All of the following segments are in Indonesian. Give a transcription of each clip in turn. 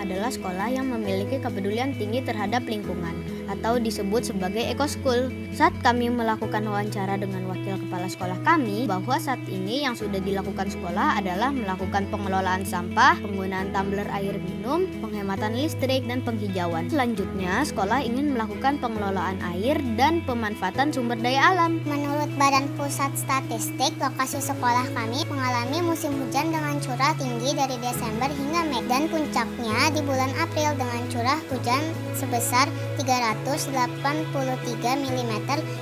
adalah sekolah yang memiliki kepedulian tinggi terhadap lingkungan atau disebut sebagai ekoschool. Saat kami melakukan wawancara dengan wakil kepala sekolah kami, bahwa saat ini yang sudah dilakukan sekolah adalah melakukan pengelolaan sampah, penggunaan tumbler air minum, penghematan listrik, dan penghijauan. Selanjutnya, sekolah ingin melakukan pengelolaan air dan pemanfaatan sumber daya alam. Menurut Badan Pusat Statistik, lokasi sekolah kami mengalami musim hujan dengan curah tinggi dari Desember hingga Mei, dan puncaknya di bulan April dengan curah hujan sebesar 383 mm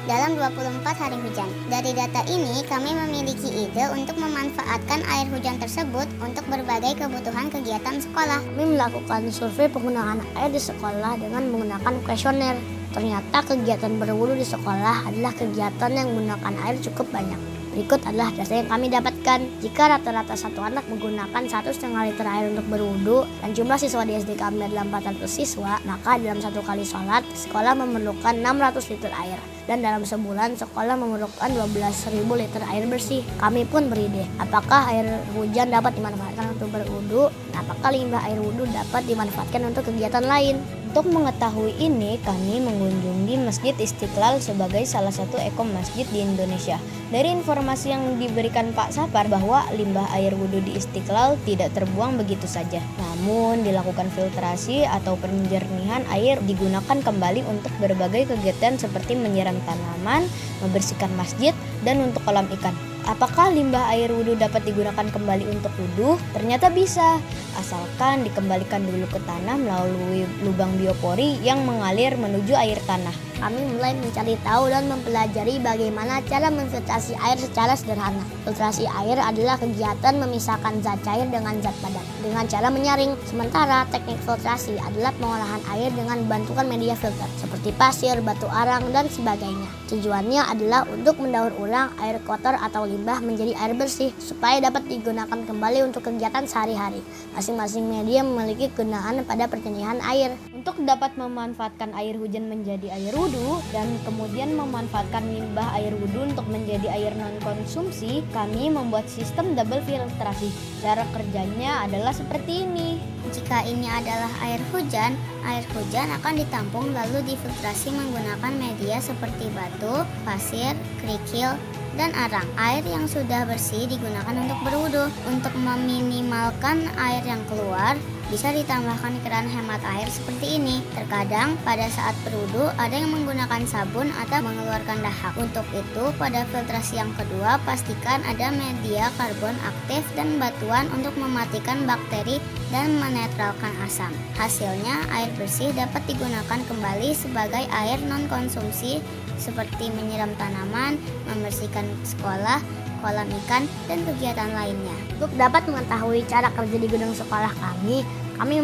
dalam 24 hari hujan. Dari data ini, kami memiliki ide untuk memanfaatkan air hujan tersebut untuk berbagai kebutuhan kegiatan sekolah. Kami melakukan survei penggunaan air di sekolah dengan menggunakan kuesioner. Ternyata kegiatan berwudu di sekolah adalah kegiatan yang menggunakan air cukup banyak. Berikut adalah data yang kami dapatkan. Jika rata-rata satu anak menggunakan 1,5 liter air untuk berwudu dan jumlah siswa di SD kami adalah 400 siswa, maka dalam satu kali sholat, sekolah memerlukan 600 liter air. Dan dalam sebulan, sekolah memerlukan 12.000 liter air bersih. Kami pun beride, apakah air hujan dapat dimanfaatkan untuk berwudu? Apakah limbah air wudu dapat dimanfaatkan untuk kegiatan lain? Untuk mengetahui ini, kami mengunjungi Masjid Istiqlal sebagai salah satu ekom masjid di Indonesia. Dari informasi yang diberikan Pak Sapar bahwa limbah air wudhu di Istiqlal tidak terbuang begitu saja, namun dilakukan filtrasi atau penjernihan air digunakan kembali untuk berbagai kegiatan seperti menyiram tanaman, membersihkan masjid, dan untuk kolam ikan. Apakah limbah air wudhu dapat digunakan kembali untuk wudhu? Ternyata bisa, asalkan dikembalikan dulu ke tanah melalui lubang biopori yang mengalir menuju air tanah. Kami mulai mencari tahu dan mempelajari bagaimana cara memfiltrasi air secara sederhana. Filtrasi air adalah kegiatan memisahkan zat cair dengan zat padat dengan cara menyaring. Sementara teknik filtrasi adalah pengolahan air dengan bantuan media filter seperti pasir, batu arang, dan sebagainya. Tujuannya adalah untuk mendaur ulang air kotor atau limbah menjadi air bersih supaya dapat digunakan kembali untuk kegiatan sehari-hari. Masing-masing media memiliki kegunaan pada perjernihan air. Untuk dapat memanfaatkan air hujan menjadi air wudhu dan kemudian memanfaatkan limbah air wudhu untuk menjadi air non-konsumsi, kami membuat sistem double filtrasi. Cara kerjanya adalah seperti ini. Jika ini adalah air hujan akan ditampung lalu difiltrasi menggunakan media seperti batu, pasir, kerikil, dan arang. Air yang sudah bersih digunakan untuk berwudu. Untuk meminimalkan air yang keluar, bisa ditambahkan keran hemat air seperti ini. Terkadang pada saat berwudu ada yang menggunakan sabun atau mengeluarkan dahak. Untuk itu, pada filtrasi yang kedua, pastikan ada media karbon aktif dan batuan untuk mematikan bakteri dan menetralkan asam. Hasilnya, air bersih dapat digunakan kembali sebagai air non-konsumsi seperti menyiram tanaman, membersihkan sekolah, kolam ikan, dan kegiatan lainnya. Untuk dapat mengetahui cara kerja di gedung sekolah kami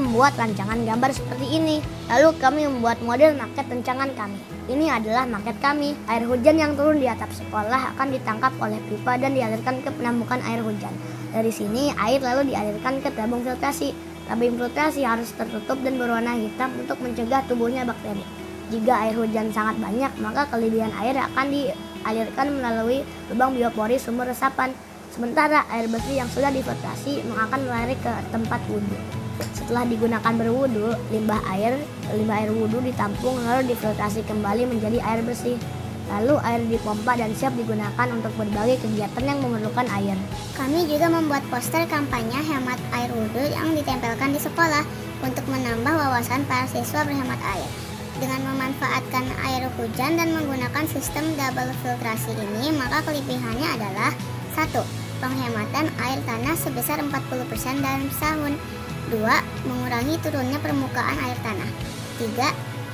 membuat rancangan gambar seperti ini. Lalu kami membuat model maket rancangan kami. Ini adalah maket kami. Air hujan yang turun di atap sekolah akan ditangkap oleh pipa dan dialirkan ke penampungan air hujan. Dari sini air lalu dialirkan ke tabung filtrasi. Tabung filtrasi harus tertutup dan berwarna hitam untuk mencegah tumbuhnya bakteri. Jika air hujan sangat banyak, maka kelebihan air akan dialirkan melalui lubang biopori sumber resapan. Sementara air bersih yang sudah difiltrasi akan mengalir ke tempat wudhu. Setelah digunakan berwudhu, limbah air wudhu ditampung lalu difiltrasi kembali menjadi air bersih. Lalu air dipompa dan siap digunakan untuk berbagai kegiatan yang memerlukan air. Kami juga membuat poster kampanye hemat air wudhu yang ditempelkan di sekolah untuk menambah wawasan para siswa berhemat air. Dengan memanfaatkan air hujan dan menggunakan sistem double filtrasi ini, maka kelebihannya adalah 1. Penghematan air tanah sebesar 40% dalam setahun. 2. Mengurangi turunnya permukaan air tanah. 3.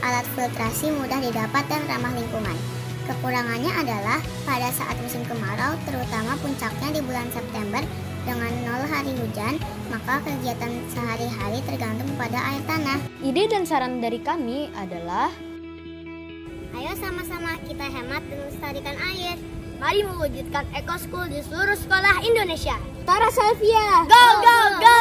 Alat filtrasi mudah didapat dan ramah lingkungan. Kekurangannya adalah pada saat musim kemarau, terutama puncaknya di bulan September dengan 0 hari hujan, maka kegiatan sehari-hari tergantung pada air tanah. Ide dan saran dari kami adalah, ayo sama-sama kita hemat dan melestarikan air. Mari mewujudkan ekoschool di seluruh sekolah Indonesia. Tara Salvia, Go, go, go!